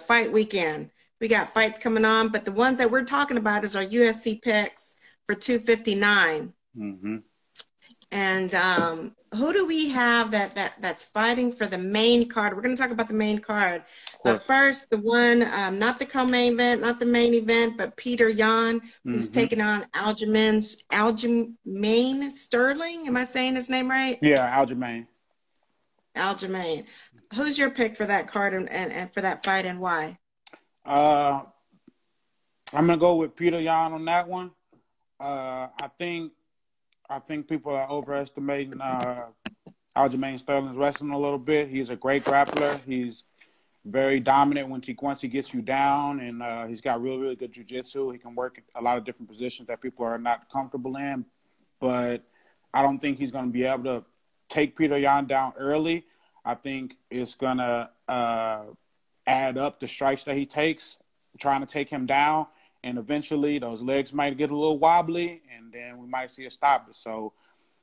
fight weekend. We got fights coming on, but the ones that we're talking about is our UFC picks for 259. Mm-hmm. And who do we have that's fighting for the main card? We're going to talk about the main card. But first, the one, not the co-main event, not the main event, but Petr Yan, who's taking on Aljamain Sterling. Am I saying his name right? Yeah, Aljamain. Aljamain. Who's your pick for that card and for that fight, and why? I'm going to go with Petr Yan on that one. I think people are overestimating Aljamain Sterling's wrestling a little bit. He's a great grappler. He's very dominant once he gets you down, and he's got really, really good jiu-jitsu. He can work a lot of different positions that people are not comfortable in. But I don't think he's going to be able to take Petr Yan down early. I think it's going to add up the strikes that he takes, trying to take him down. And eventually those legs might get a little wobbly, and then we might see a stopper. So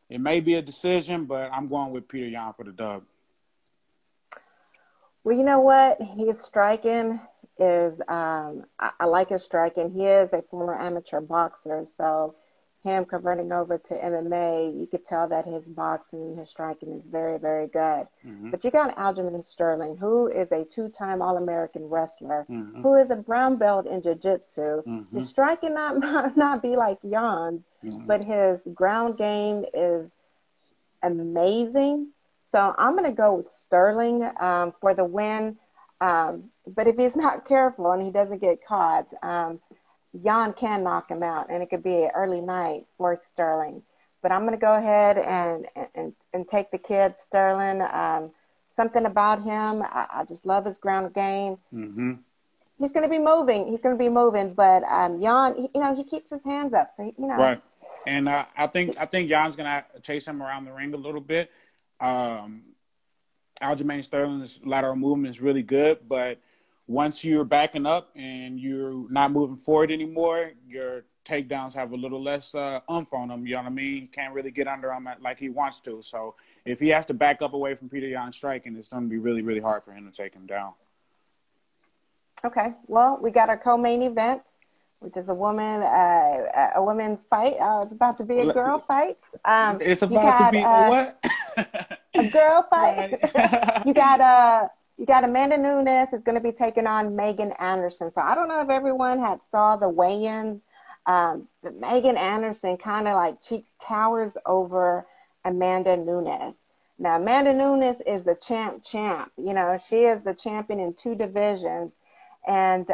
it may be a decision, but I'm going with Petr Yan for the dub. Well, you know what? His striking is I like his striking. He is a former amateur boxer, so him converting over to MMA, you could tell that his boxing and his striking is very, very good. But you got Aljamain Sterling, who is a two-time All-American wrestler, who is a brown belt in jiu-jitsu. His striking might not be like Jan's, but his ground game is amazing. So I'm going to go with Sterling for the win. But if he's not careful and he doesn't get caught, Yan can knock him out, and it could be an early night for Sterling. But I'm going to go ahead and take the kid, Sterling. Something about him, I just love his ground game. He's going to be moving. He's going to be moving. But Yan, he keeps his hands up. So, Right. And I think Jan's going to chase him around the ring a little bit. Aljamain Sterling's lateral movement is really good, but once you're backing up and you're not moving forward anymore, your takedowns have a little less oomph on them. You know what I mean? He can't really get under him like he wants to. So if he has to back up away from Petr Yan striking, it's going to be really, really hard for him to take him down. Okay. Well, we got our co-main event, which is a women's fight. It's about to be a girl fight. It's about to be a what? A girl fight. You got Amanda Nunes is going to be taking on Megan Anderson. So I don't know if everyone had saw the weigh-ins, but Megan Anderson kind of like she towers over Amanda Nunes. Now, Amanda Nunes is the champ. She is the champion in 2 divisions. And,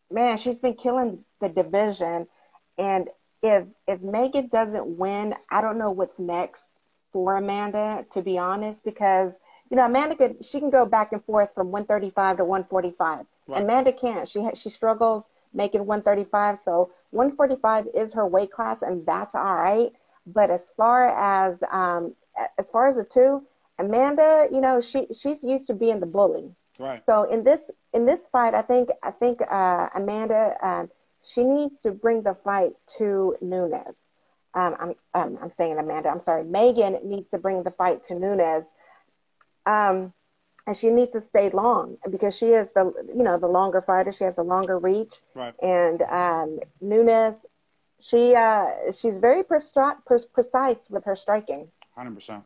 man, she's been killing the division. And if Megan doesn't win, I don't know what's next for Amanda, to be honest, because Amanda she can go back and forth from 135 to 145. Right. Amanda can't. She struggles making 135. So 145 is her weight class, and that's all right. But as far as the two, Amanda, she's used to being the bully. Right. So in this fight, I think Amanda she needs to bring the fight to Nunes. I'm saying Amanda. I'm sorry. Megan needs to bring the fight to Nunes. And she needs to stay long because she is the longer fighter. She has the longer reach. Right. And Nunes, she's very precise with her striking. 100%.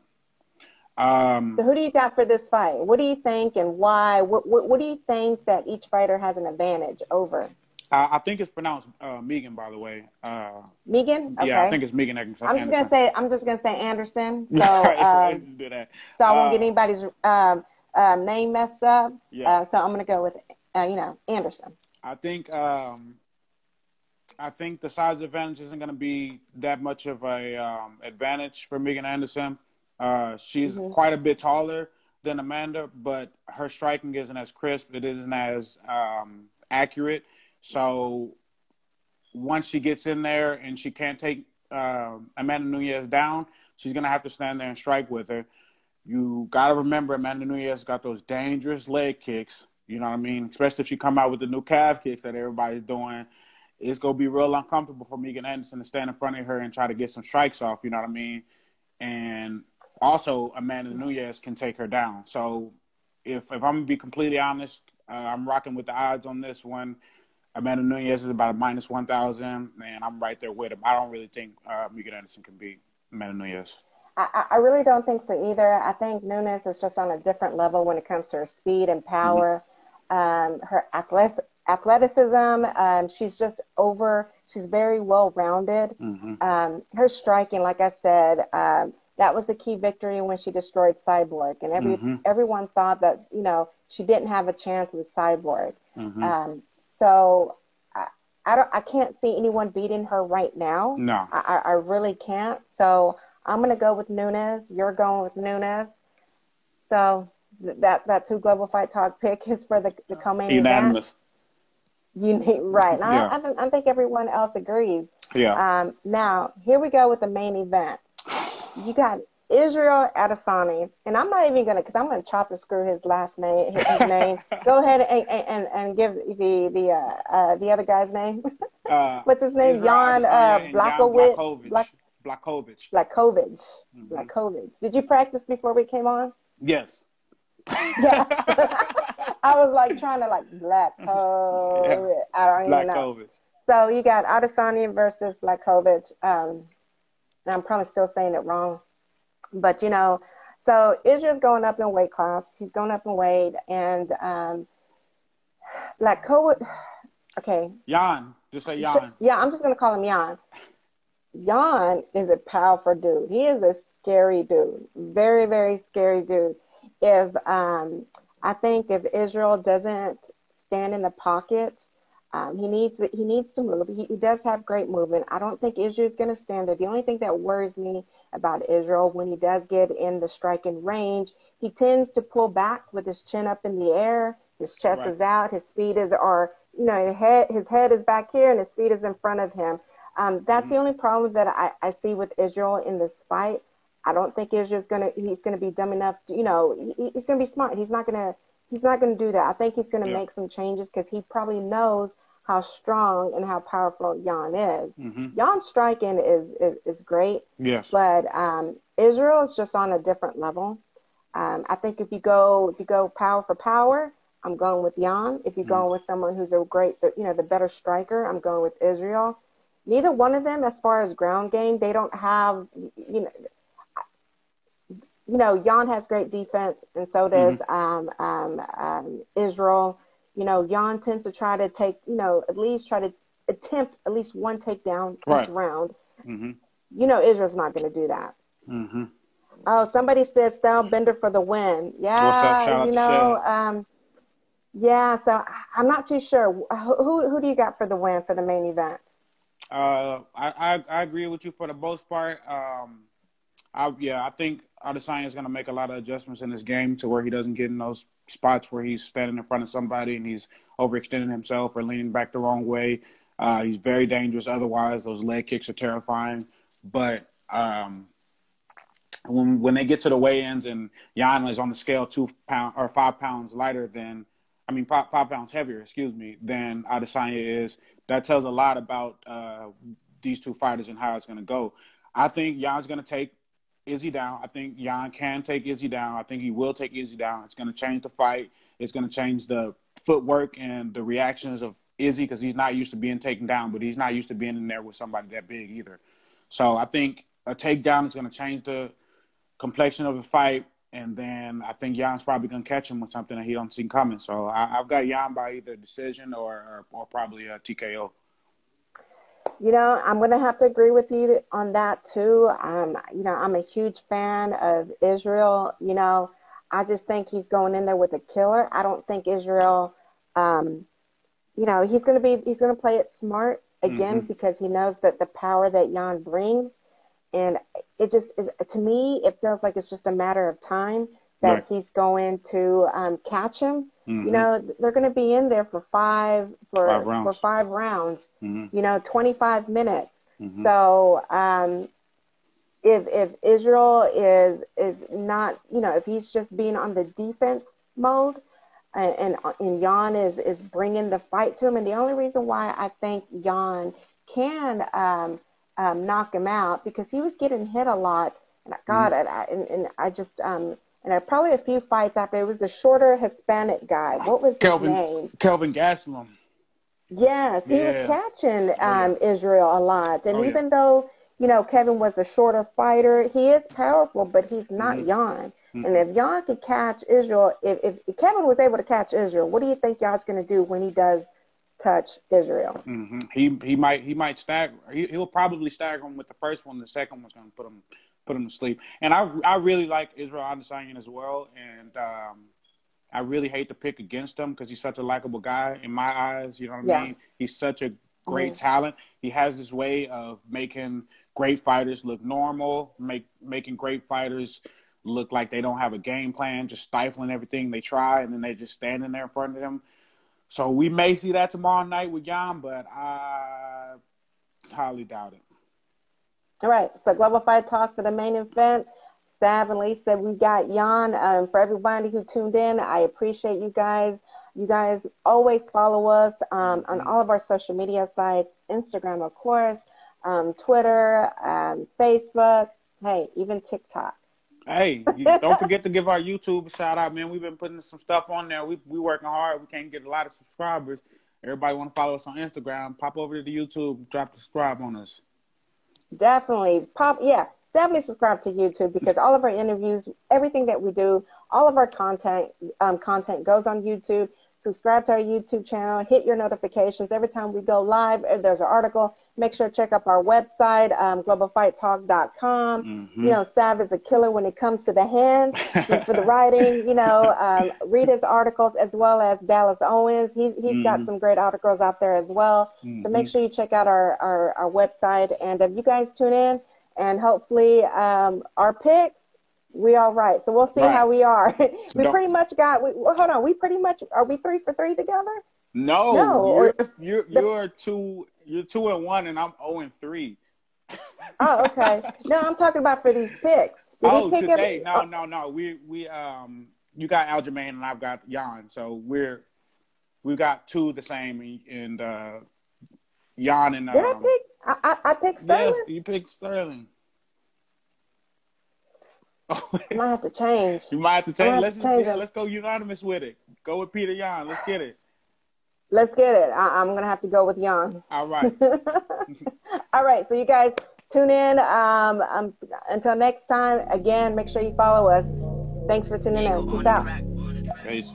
So who do you got for this fight? What do you think and why? What do you think that each fighter has an advantage over? I think it's pronounced Megan, by the way. Megan? Okay. Yeah, I think it's Megan Anderson. I'm just gonna say Anderson. So do that. So I won't get anybody's name messed up. Yeah. So I'm gonna go with Anderson. I think the size advantage isn't gonna be that much of a advantage for Megan Anderson. She's quite a bit taller than Amanda, but her striking isn't as crisp. It isn't as accurate. So once she gets in there and she can't take Amanda Nunes down, she's going to have to stand there and strike with her. You got to remember Amanda Nunes got those dangerous leg kicks. You know what I mean? Especially if she come out with the new calf kicks that everybody's doing. It's going to be real uncomfortable for Megan Anderson to stand in front of her and try to get some strikes off. You know what I mean? And also Amanda Nunes can take her down. So if I'm going to be completely honest, I'm rocking with the odds on this one. Amanda Nunes is about a -1,000, and I'm right there with him. I don't really think Megan Anderson can beat Amanda Nunes. I really don't think so either. I think Nunes is just on a different level when it comes to her speed and power, her athleticism. She's very well-rounded. Her striking, like I said, that was the key victory when she destroyed Cyborg. And everyone thought that, she didn't have a chance with Cyborg. So I can't see anyone beating her right now. No. I really can't. So I'm going to go with Nunes. You're going with Nunes. So that's who Global Fight Talk pick is for the co-main event. Unanimous. Right. And I think everyone else agrees. Yeah. Now, here we go with the main event. You got Isreal Adesanya, and I'm not even because I'm gonna chop and screw his last name. His name. Go ahead and give the other guy's name. What's his name? Yan Blachowicz. Blachowicz. Did you practice before we came on? Yes. Yeah. I was trying to Blachowicz. I don't even know. So you got Adesanya versus Blachowicz. And I'm probably still saying it wrong. But, so Israel's going up in weight class. He's going up in weight. And Blachowicz, okay. Yan. Just say Yan. Yeah, I'm just going to call him Yan. Yan is a powerful dude. He is a scary dude. Very, very scary dude. I think if Israel doesn't stand in the pocket, he needs to move. He does have great movement. I don't think Israel's going to stand there. The only thing that worries me about Israel, when he does get in the striking range, he tends to pull back with his chin up in the air. His chest is out. His feet his head is back here and his feet is in front of him. That's the only problem that I see with Israel in this fight. I don't think he's going to be dumb enough to, he's going to be smart. He's not going to do that. I think he's going to make some changes because he probably knows how strong and how powerful Yan is. Yan's striking is great. Yes. But Israel is just on a different level. I think if you go power for power, I'm going with Yan. If you're going with someone who's a great, the better striker, I'm going with Israel. Neither one of them, as far as ground game, they don't have, Yan has great defense, and so does Israel. Yan tends to try to take, at least try to attempt at least one takedown each round. Israel's not going to do that. Oh, somebody said Style Bender for the win. Yeah, what's up? Shout out to yeah. So I'm not too sure. Who do you got for the win for the main event? I agree with you for the most part. I think Adesanya is going to make a lot of adjustments in his game to where he doesn't get in those spots where he's standing in front of somebody and he's overextending himself or leaning back the wrong way. He's very dangerous otherwise. Those leg kicks are terrifying. But when they get to the weigh-ins and Yan is on the scale 5 pounds lighter than, 5 pounds heavier, than Adesanya is, that tells a lot about these two fighters and how it's going to go. I think Yan's going to take Izzy down. I think Yan can take Izzy down. I think he will take Izzy down. It's going to change the fight. It's going to change the footwork and the reactions of Izzy because he's not used to being taken down, but he's not used to being in there with somebody that big either. So I think a takedown is going to change the complexion of the fight, and then I think Yan's probably going to catch him with something that he don't see coming. So I've got Yan by either decision or probably a TKO. I'm going to have to agree with you on that too. I'm a huge fan of Israel. I just think he's going in there with a killer. I don't think Israel, he's going to play it smart again because he knows that the power that Yan brings. And it just is, to me, it feels like it's just a matter of time that he's going to catch him. They're going to be in there for five rounds. 25 minutes. So if Israel is not, if he's just being on the defense mode and Yan is bringing the fight to him, and the only reason why I think Yan can knock him out because he was getting hit a lot. And God, I just and probably a few fights after. It was the shorter Hispanic guy. What was his name? Kelvin Gastelum. Yes, he was catching Isreal a lot. And even though, you know, Kevin was the shorter fighter, he is powerful, but he's not Yan. And if Yan could catch Isreal, if Kevin was able to catch Isreal, what do you think Yan's going to do when he does touch Isreal? He might stagger. He'll probably stagger him with the first one. The second one's going to put him to sleep. And I really like Isreal Adesanya as well. And I really hate to pick against him because he's such a likable guy in my eyes. You know what I mean? He's such a great talent. He has this way of making great fighters look normal, making great fighters look like they don't have a game plan, just stifling everything they try, and then they just standing there in front of them. So we may see that tomorrow night with Yan, but I highly doubt it. All right. So Global Fight Talk for the main event. Sav and Lisa, we got Yan. For everybody who tuned in, I appreciate you guys. You guys always follow us on all of our social media sites, Instagram, of course, Twitter, Facebook, hey, even TikTok. Hey, don't forget to give our YouTube a shout out, man. We've been putting some stuff on there. We working hard. We can't get a lot of subscribers. Everybody want to follow us on Instagram. Pop over to the YouTube, drop the subscribe on us. Definitely. Definitely subscribe to YouTube because all of our interviews, everything that we do, all of our content goes on YouTube. Subscribe to our YouTube channel. Hit your notifications. Every time we go live, if there's an article, make sure to check out our website, globalfighttalk.com. You know, Sav is a killer when it comes to the hands for the writing. You know, read his articles as well as Dallas Owens. He's got some great articles out there as well. So make sure you check out our website. And if you guys tune in, and hopefully our picks, we all right. So we'll see how we are. Pretty much got. Hold on. Are we 3 for 3 together? No. You're 2-1, and I'm 0-3. Oh, okay. No, I'm talking about for these picks. Today? No. We you got Aljamain and I've got Yan. So we've got two the same, and Yan and did I pick? I picked Sterling. Yes, you picked Sterling. You might have to change. You might have to change. Let's go unanimous with it. Go with Petr Yan. Let's get it. Let's get it. I'm going to have to go with Yan. All right. All right. So you guys tune in. Until next time, again, make sure you follow us. Thanks for tuning in. Peace out. Peace.